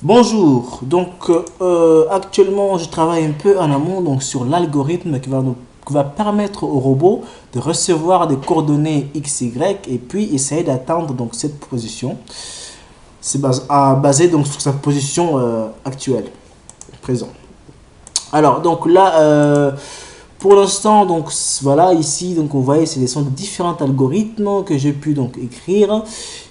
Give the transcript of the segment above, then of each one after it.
Bonjour, actuellement je travaille un peu en amont donc, sur l'algorithme qui va permettre au robot de recevoir des coordonnées X, Y et puis essayer d'atteindre donc cette position. C'est basé donc sur sa position actuelle, présent. Alors donc là, pour l'instant donc voilà ici donc on voit ce sont différents algorithmes que j'ai pu donc écrire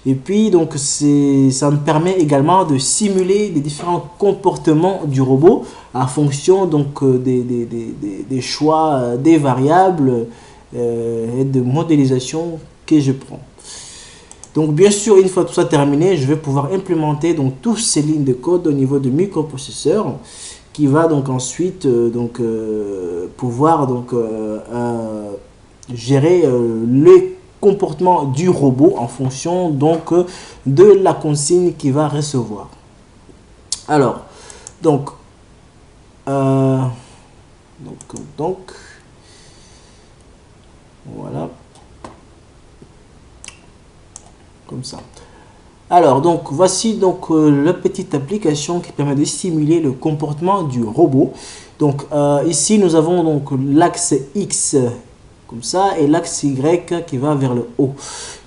et puis donc ça me permet également de simuler les différents comportements du robot en fonction donc des choix des variables et de modélisation que je prends. Donc bien sûr, une fois tout ça terminé, je vais pouvoir implémenter donc toutes ces lignes de code au niveau du microprocesseur qui va donc ensuite pouvoir donc gérer les comportements du robot en fonction donc de la consigne qu'il va recevoir. Alors donc voilà, comme ça. Alors donc voici donc la petite application qui permet de simuler le comportement du robot. Donc ici nous avons donc l'axe X comme ça et l'axe Y qui va vers le haut.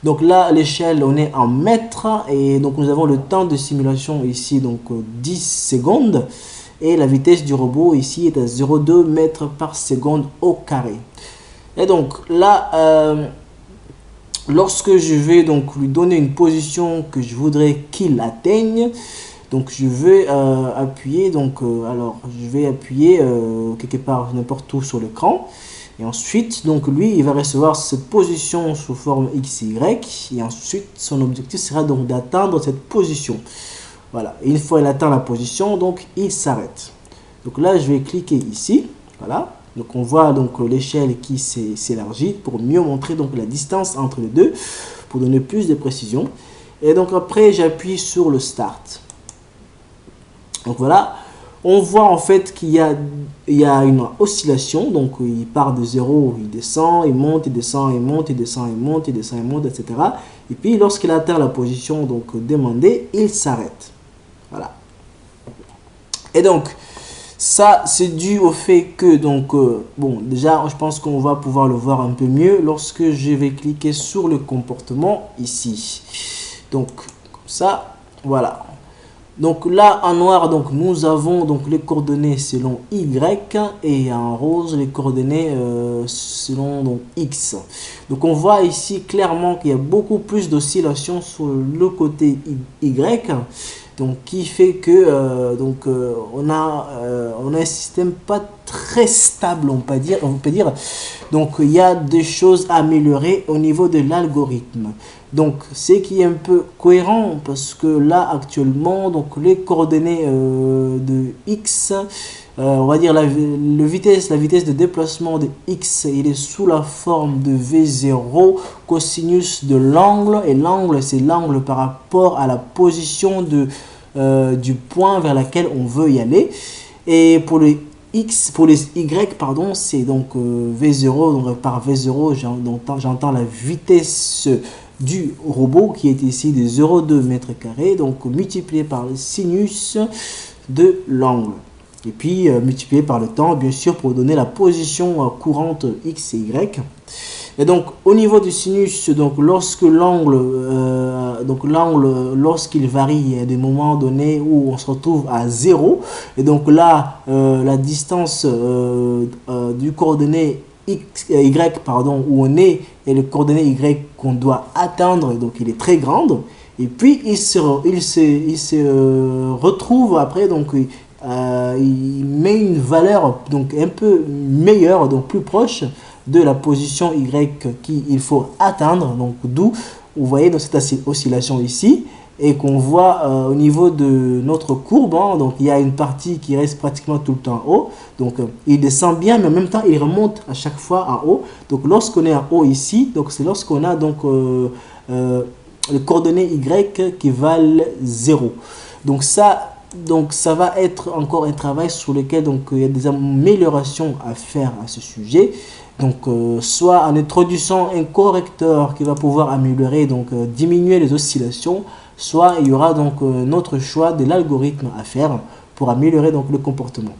Donc là l'échelle on est en mètres et donc nous avons le temps de simulation ici donc 10 secondes et la vitesse du robot ici est à 0,2 mètres par seconde au carré. Et donc là lorsque je vais donc lui donner une position que je voudrais qu'il atteigne, donc je vais appuyer alors je vais appuyer quelque part n'importe où sur l'écran et ensuite donc lui il va recevoir cette position sous forme XY et ensuite son objectif sera donc d'atteindre cette position. Voilà, et une fois il atteint la position donc il s'arrête. Donc là je vais cliquer ici, voilà. Donc on voit donc l'échelle qui s'élargit pour mieux montrer donc la distance entre les deux, pour donner plus de précision. Et donc après j'appuie sur le Start. Donc voilà, on voit en fait qu'il y a une oscillation, donc il part de 0, il descend, il monte, il descend, il monte, il descend, il monte, il descend, il monte, etc. Et puis lorsqu'il atteint la position donc demandée, il s'arrête. Voilà. Et donc ça, c'est dû au fait que, donc, bon, déjà, je pense qu'on va pouvoir le voir un peu mieux lorsque je vais cliquer sur le comportement ici. Donc, comme ça, voilà. Donc là, en noir, donc, nous avons donc les coordonnées selon Y et en rose, les coordonnées selon donc, X. Donc, on voit ici clairement qu'il y a beaucoup plus d'oscillations sur le côté Y. Donc, qui fait que on a un système pas très stable, on peut dire. Donc, il y a des choses à améliorer au niveau de l'algorithme. Donc, ce qui est un peu cohérent parce que là, actuellement, donc les coordonnées de X, on va dire la vitesse de déplacement de X, il est sous la forme de V0 cosinus de l'angle. Et l'angle, c'est l'angle par rapport à la position du point vers laquelle on veut y aller. Et pour les Y, pardon, c'est donc V0. Donc par V0, j'entends la vitesse du robot qui est ici de 0,2 mètres carrés, donc multiplié par le sinus de l'angle. Et puis multiplié par le temps, bien sûr, pour donner la position courante X et Y. Et donc au niveau du sinus, donc lorsque l'angle lorsqu'il varie, il y a des moments donnés où on se retrouve à 0. Et donc là, la distance du coordonné Y, pardon, où on est, et le coordonné Y qu'on doit atteindre, donc il est très grande. Et puis il se retrouve après, donc il met une valeur donc un peu meilleure, donc plus proche de la position Y qu'il faut atteindre. Donc d'où vous voyez dans cette oscillation ici et qu'on voit au niveau de notre courbe, hein, donc il y a une partie qui reste pratiquement tout le temps en haut. Donc il descend bien, mais en même temps il remonte à chaque fois en haut. Donc lorsqu'on est en haut ici, donc c'est lorsqu'on a donc les coordonnées Y qui valent 0. Donc ça va être encore un travail sur lequel donc il y a des améliorations à faire à ce sujet. Donc soit en introduisant un correcteur qui va pouvoir améliorer, donc diminuer les oscillations, soit il y aura donc notre choix de l'algorithme à faire pour améliorer donc le comportement.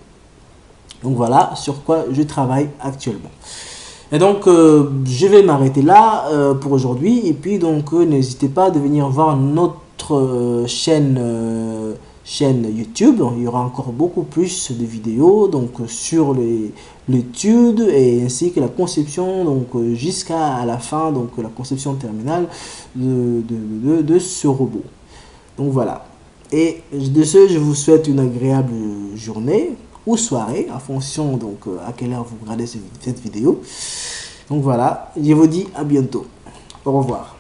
Donc voilà sur quoi je travaille actuellement. Et donc je vais m'arrêter là pour aujourd'hui, et puis donc n'hésitez pas de venir voir notre chaîne YouTube. Il y aura encore beaucoup plus de vidéos donc sur l'étude et ainsi que la conception, donc jusqu'à la fin, donc la conception terminale de ce robot. Donc voilà. Et de ce, je vous souhaite une agréable journée ou soirée en fonction donc à quelle heure vous regardez cette vidéo. Donc voilà, je vous dis à bientôt. Au revoir.